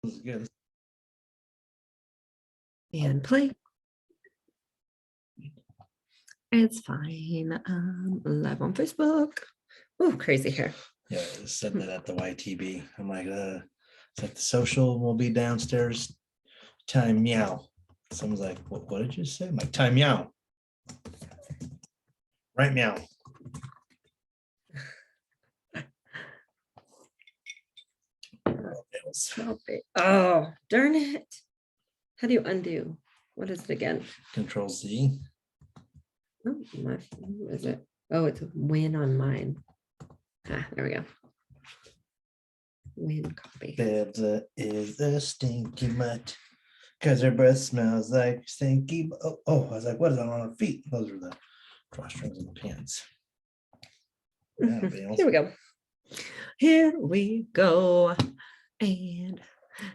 was good. And play. It's fine. Live on Facebook. Oh, crazy hair. Yeah, I said that at the YTB. I'm like, it's like the social will be downstairs. Time meow. Someone's like, what did you say? I'm like, time meow. Right meow. Stop it. Oh, darn it. How do you undo? What is it again? Control Z. Oh, what is it? Oh, it's a win on mine. Ah, there we go. Win copy. Bebza is a stinky mutt because her breath smells like stinky. Oh, I was like, what is that on her feet? Those are the drawstrings and the pants. Yeah, Here we go. Here we go. And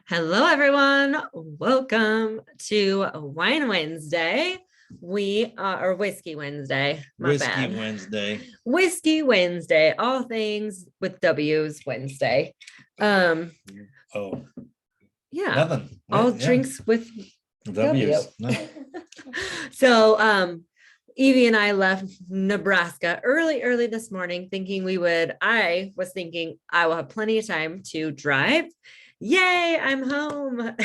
hello, everyone. Welcome to Wine Wednesday. We are, or Whiskey Wednesday. Whiskey Wednesday. Whiskey Wednesday. All things with W's Wednesday. Oh, yeah. nothing. All drinks with W's. No. So, Evie and I left Nebraska early this morning thinking I was thinking I will have plenty of time to drive. Yay, I'm home.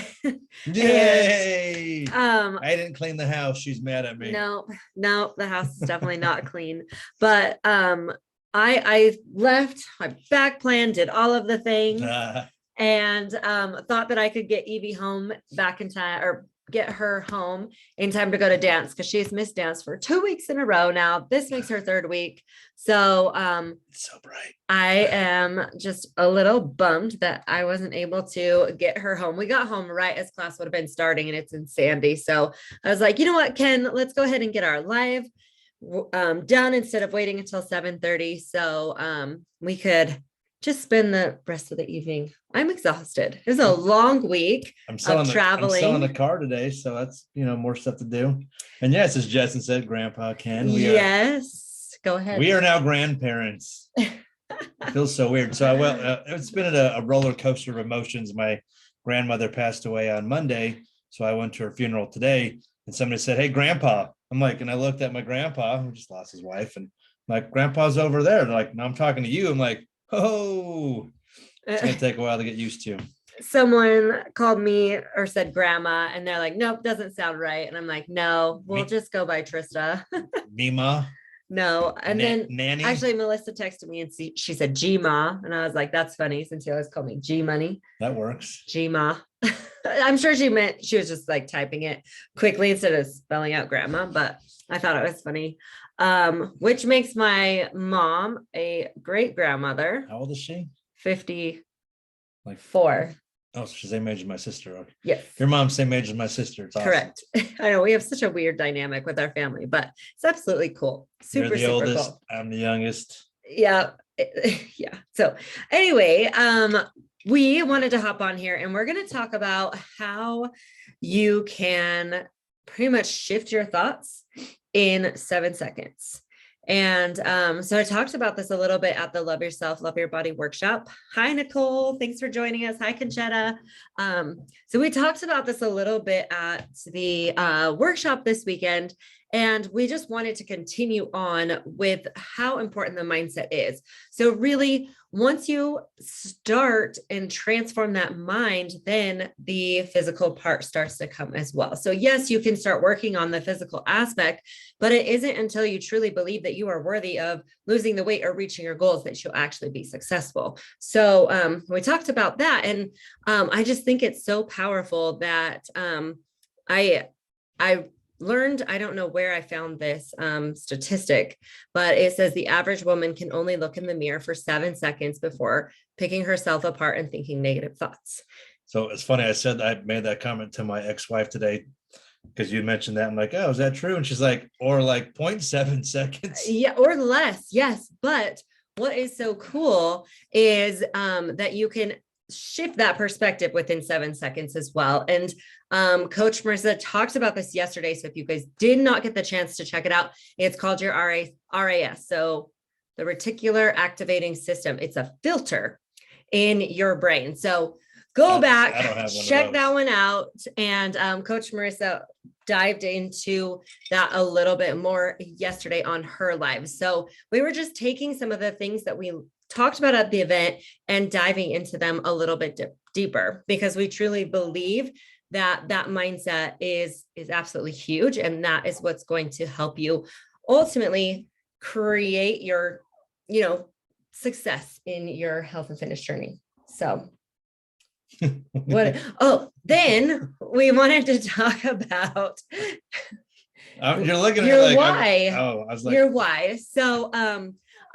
Yay. And, I didn't clean the house. She's mad at me. No, the house is definitely not clean. But I left my back plan, did all of the things, and thought that I could get Evie home back in time, or get her home in time to go to dance, because she's missed dance for 2 weeks in a row now. This makes her third week. So it's so bright. I am just a little bummed that I wasn't able to get her home. We got home right as class would have been starting, and it's in Sandy. So I was like, you know what, Ken, let's go ahead and get our live done instead of waiting until 7:30. So we could just spend the rest of the evening. I'm exhausted. It was a long week of traveling. I'm selling a car today, so that's more stuff to do. And yes, as Justin said, Grandpa Ken. Go ahead. We are now grandparents. It feels so weird. So it's been a roller coaster of emotions. My grandmother passed away on Monday, so I went to her funeral today, and somebody said, "Hey, Grandpa." I'm like, and I looked at my grandpa who just lost his wife, and I'm like, "Grandpa's over there." They're like, "No, I'm talking to you." I'm like, "Oh, it's gonna take a while to get used to." Someone called me or said grandma, and they're like, "Nope, doesn't sound right." And I'm like, "No, we'll just go by Trista." Mima. No. And then Nanny. Actually, Melissa texted me and she said G-Ma. And I was like, that's funny, since you always call me G-Money. That works. G-Ma. I'm sure she was just like typing it quickly instead of spelling out grandma, but I thought it was funny. Which makes my mom a great grandmother. How old is she? 54. Oh, so she's the same age as my sister. Okay. Yes. Your mom's same age as my sister. It's awesome. Correct. I know we have such a weird dynamic with our family, but it's absolutely cool. You're the oldest. Cool. I'm the youngest. Yeah. Yeah. So anyway, we wanted to hop on here, and we're going to talk about how you can pretty much shift your thoughts in 7 seconds. And so I talked about this a little bit at the Love Yourself, Love Your Body workshop. Hi, Nicole. Thanks for joining us. Hi, Conchetta. So we talked about this a little bit at the workshop this weekend, and we just wanted to continue on with how important the mindset is. So really, once you start and transform that mind, then the physical part starts to come as well. So yes, you can start working on the physical aspect, but it isn't until you truly believe that you are worthy of losing the weight or reaching your goals that you'll actually be successful. So we talked about that. And I just think it's so powerful that I learned, I don't know where I found this statistic, but it says the average woman can only look in the mirror for 7 seconds before picking herself apart and thinking negative thoughts. So it's funny. I made that comment to my ex-wife today, because you mentioned that. I'm like, oh, is that true? And she's like, or like 0.7 seconds. Yeah, or less. Yes. But what is so cool is that you can shift that perspective within 7 seconds as well. And Coach Marissa talked about this yesterday. So if you guys did not get the chance to check it out, it's called your RAS. So the reticular activating system. It's a filter in your brain. So go I back, don't have one of check that those. one out. And Coach Marissa dived into that a little bit more yesterday on her live. So we were just taking some of the things that we talked about at the event and diving into them a little bit deeper, because we truly believe that that mindset is absolutely huge, and that is what's going to help you ultimately create your, you know, success in your health and fitness journey. So what, oh, then we wanted to talk about You're looking at your me like, why. oh, I was like, Your why. So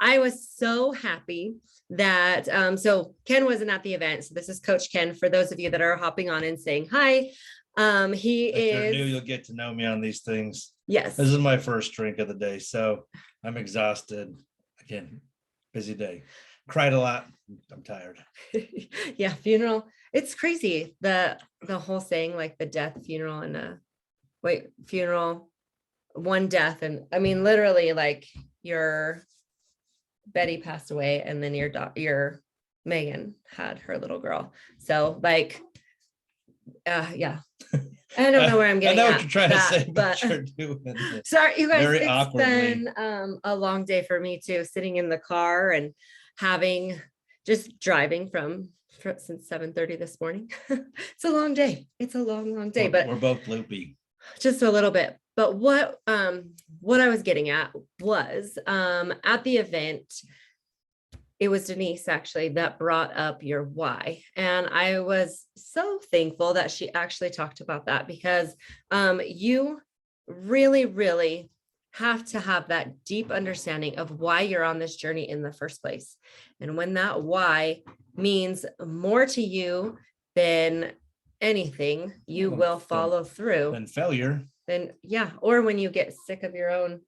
I was so happy that so Ken wasn't at the event. So this is Coach Ken for those of you that are hopping on and saying hi. He if you're new, is, you'll get to know me on these things. yes. This is my first drink of the day, so I'm exhausted. Again, busy day. Cried a lot. I'm tired. Yeah, funeral. It's crazy. The whole saying, like the death, funeral, and funeral, one death. And I mean, literally, like your Betty passed away, and then your Megan had her little girl. So like, yeah. I don't know where I'm getting I know at what you're trying that, to say, but you're doing it sorry, you guys. very It's awkwardly. been a long day for me too, sitting in the car and having just driving since 7:30 this morning. It's a long day. It's a long day, but We're both loopy. just a little bit. But what I was getting at was at the event, it was Denise actually that brought up your why. And I was so thankful that she actually talked about that, because you really, really have to have that deep understanding of why you're on this journey in the first place. And when that why means more to you than anything, you will follow through. Then failure. Then yeah, or when you get sick of your own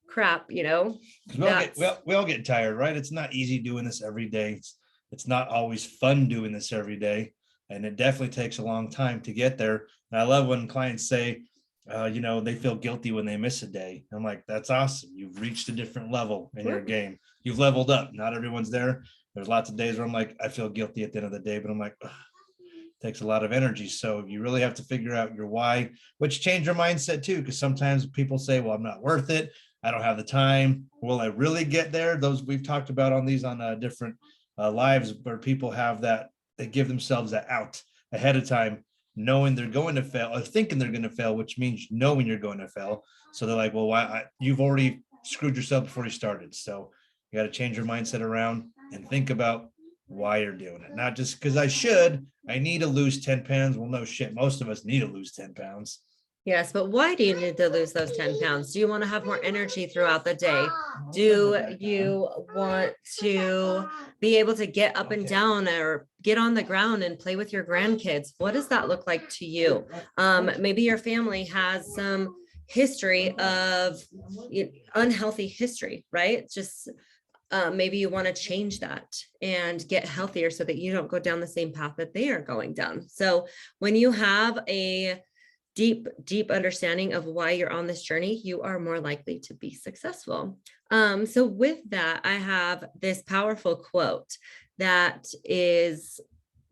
crap, you know. We all get tired, right? It's not easy doing this every day. It's not always fun doing this every day. And it definitely takes a long time to get there. And I love when clients say, you know, they feel guilty when they miss a day. I'm like, that's awesome. You've reached a different level in your game. You've leveled up. Not everyone's there. There's lots of days where I'm like, I feel guilty at the end of the day, but I'm like, it takes a lot of energy. So you really have to figure out your why, which change your mindset too. Because sometimes people say, well, I'm not worth it. I don't have the time. Will I really get there? Those we've talked about on these on different lives, where people have that, they give themselves that out ahead of time, knowing they're going to fail or thinking they're going to fail, which means knowing you're going to fail. So they're like, well, you've already screwed yourself before you started. So you got to change your mindset around and think about why you're doing it. Not just because I need to lose 10 pounds. Well, no shit. Most of us need to lose 10 pounds. Yes, but why do you need to lose those 10 pounds? Do you want to have more energy throughout the day? Do you want to be able to get up and down or get on the ground and play with your grandkids? What does that look like to you? Maybe your family has some history of unhealthy history, right? Just maybe you want to change that and get healthier so that you don't go down the same path that they are going down. So when you have a deep understanding of why you're on this journey, you are more likely to be successful. So with that, I have this powerful quote that is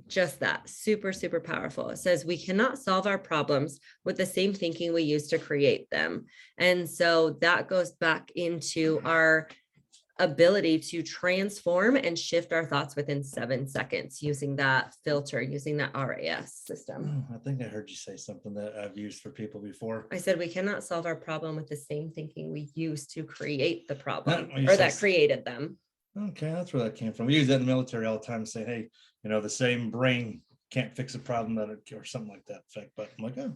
just that, super, super powerful. It says, we cannot solve our problems with the same thinking we use to create them. And so that goes back into our ability to transform and shift our thoughts within 7 seconds using that filter, using that RAS system. I think I heard you say something that I've used for people before. I said, we cannot solve our problem with the same thinking we use to create the problem or that created them. Okay, that's where that came from. We use that in the military all the time to say, hey, you know, the same brain can't fix a problem that or something like that effect. But I'm like, oh,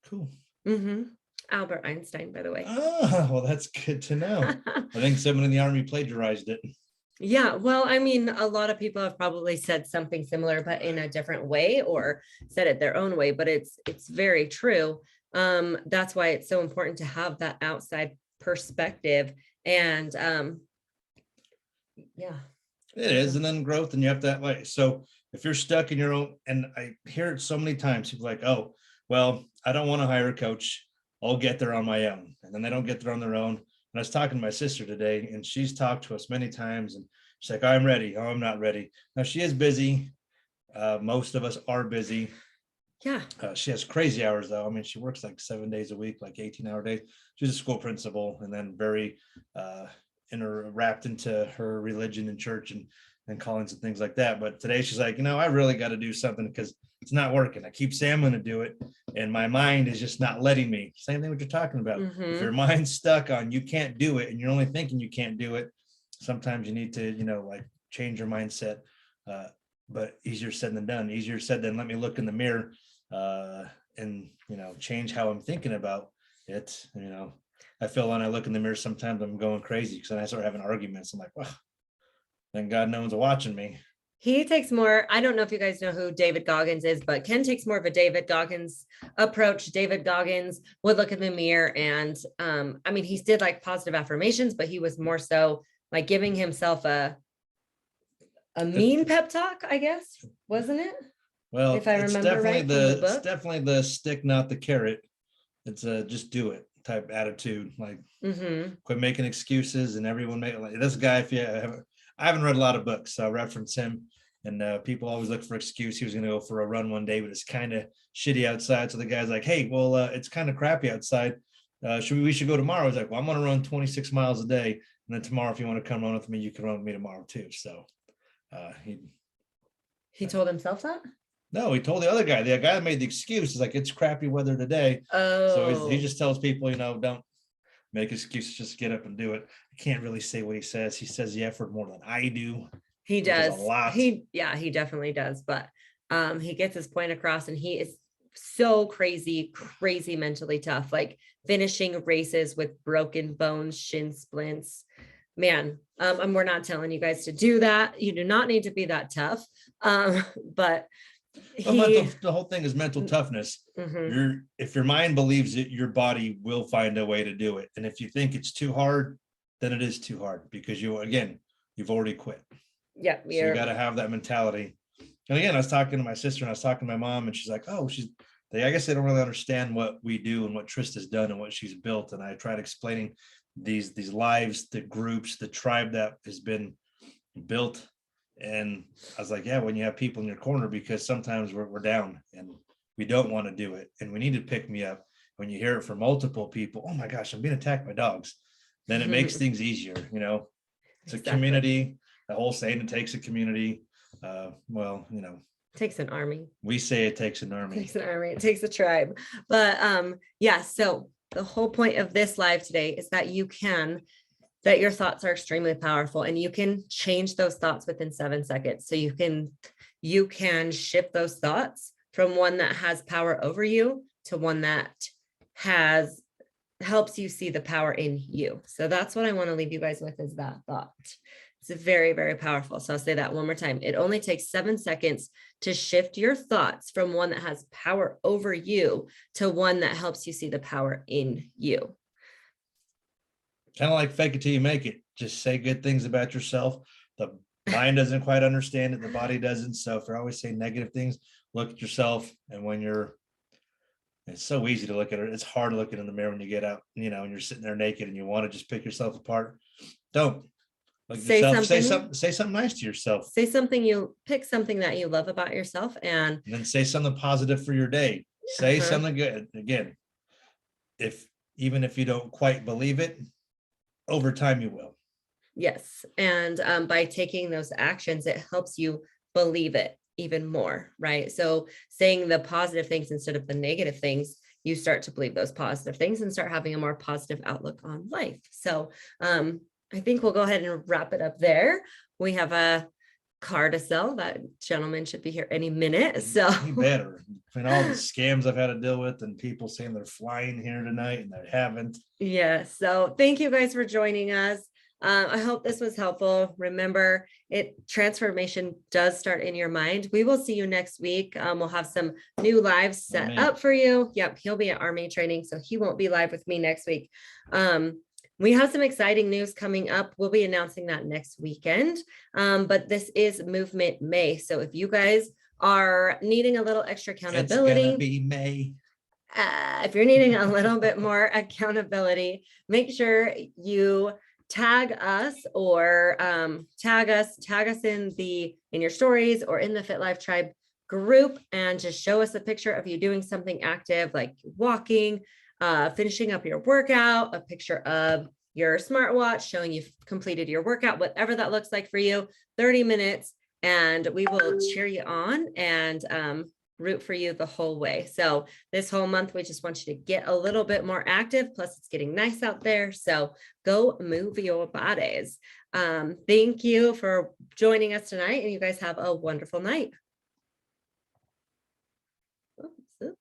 cool. Mm-hmm. Albert Einstein, by the way. Oh, well, that's good to know. I think someone in the Army plagiarized it. Yeah, well, I mean, a lot of people have probably said something similar, but in a different way, or said it their own way, but it's very true. That's why it's so important to have that outside perspective. And yeah. It is. And then growth, and you have to, like, so if you're stuck in your own, and I hear it so many times, people like, oh, well, I don't want to hire a coach. I'll get there on my own. And then they don't get there on their own. And I was talking to my sister today, and she's talked to us many times, and she's like, I'm ready. Oh, I'm not ready. Now she is busy. Most of us are busy. Yeah. She has crazy hours though. I mean, she works like 7 days a week, like 18-hour days. She's a school principal, and then very wrapped into her religion and church and callings and things like that. But today she's like, I really got to do something because it's not working. I keep saying I'm going to do it, and my mind is just not letting me. Same thing what you're talking about. If your mind's stuck on you can't do it, and you're only thinking you can't do it, sometimes you need to, like change your mindset. But easier said than done. Easier said than let me look in the mirror and change how I'm thinking about it. I feel when I look in the mirror, sometimes I'm going crazy because then I start having arguments. I'm like, well, thank God no one's watching me. He takes more, I don't know if you guys know who David Goggins is, but Ken takes more of a David Goggins approach. David Goggins would look in the mirror and I mean, he did like positive affirmations, but he was more so like giving himself a mean pep talk, I guess, wasn't it? Well, if I remember right from the book. It's definitely the stick, not the carrot. It's a just do it type attitude. Like quit making excuses, and everyone make like this guy. If I haven't read a lot of books, so I reference him. And people always look for excuse. He was going to go for a run one day, but it's kind of shitty outside. So the guy's like, "Hey, well, it's kind of crappy outside. We should go tomorrow?" He's like, "Well, I'm going to run 26 miles a day, and then tomorrow, if you want to come run with me, you can run with me tomorrow too." So he told himself that. No, he told the other guy. The guy that made the excuse is like, it's crappy weather today. So he just tells people, don't make excuses, just get up and do it. I can't really say what he says. He says the effort more than I do. He does. A lot. He definitely does. But he gets his point across, and he is so crazy mentally tough, like finishing races with broken bones, shin splints. Man, and we're not telling you guys to do that. You do not need to be that tough. But the whole thing is mental toughness. If your mind believes it, your body will find a way to do it. And if you think it's too hard, then it is too hard because you've already quit. Yeah. So you got to have that mentality. And again, I was talking to my sister and I was talking to my mom, and she's like, "Oh, I guess they don't really understand what we do and what Trista's done and what she's built." And I tried explaining these lives, the groups, the tribe that has been built. And I was like, yeah, when you have people in your corner, because sometimes we're down and we don't want to do it, and we need to pick me up. When you hear it from multiple people, "Oh my gosh, I'm being attacked by dogs," then it makes things easier. It's a community. The whole saying, it takes a community. Takes an army. We say it takes an army. It takes an army. It takes a tribe. But yeah. So the whole point of this live today is that your thoughts are extremely powerful, and you can change those thoughts within 7 seconds. So you can shift those thoughts from one that has power over you to one that helps you see the power in you. So that's what I want to leave you guys with, is that thought. It's very, very powerful. So I'll say that one more time. It only takes 7 seconds to shift your thoughts from one that has power over you to one that helps you see the power in you. Kind of like fake it till you make it. Just say good things about yourself. The mind doesn't quite understand it. The body doesn't. So if you're always saying negative things, look at yourself. And it's so easy to look at it. It's hard looking in the mirror when you get out, and you're sitting there naked and you want to just pick yourself apart. Don't. Say something nice to yourself. Pick something that you love about yourself, and then say something positive for your day. Say something good. Again, even if you don't quite believe it, over time you will. Yes. And by taking those actions, it helps you believe it even more, right? So saying the positive things instead of the negative things, you start to believe those positive things and start having a more positive outlook on life. So I think we'll go ahead and wrap it up there. We have a car to sell. That gentleman should be here any minute. So he better. Between all the scams I've had to deal with and people saying they're flying here tonight and they haven't. Yeah. So thank you guys for joining us. I hope this was helpful. Remember, transformation does start in your mind. We will see you next week. We'll have some new lives set up for you. Yep. He'll be at Army training, so he won't be live with me next week. We have some exciting news coming up. We'll be announcing that next weekend. But this is Movement May. So if you guys are needing a little extra accountability, it's gonna be May. If you're needing a little bit more accountability, make sure you tag us or tag us in your stories or in the Fit Life Tribe group and just show us a picture of you doing something active, like walking, finishing up your workout, a picture of your smartwatch showing you've completed your workout, whatever that looks like for you, 30 minutes, and we will cheer you on and root for you the whole way. So this whole month, we just want you to get a little bit more active. Plus, it's getting nice out there. So go move your bodies. Thank you for joining us tonight, and you guys have a wonderful night.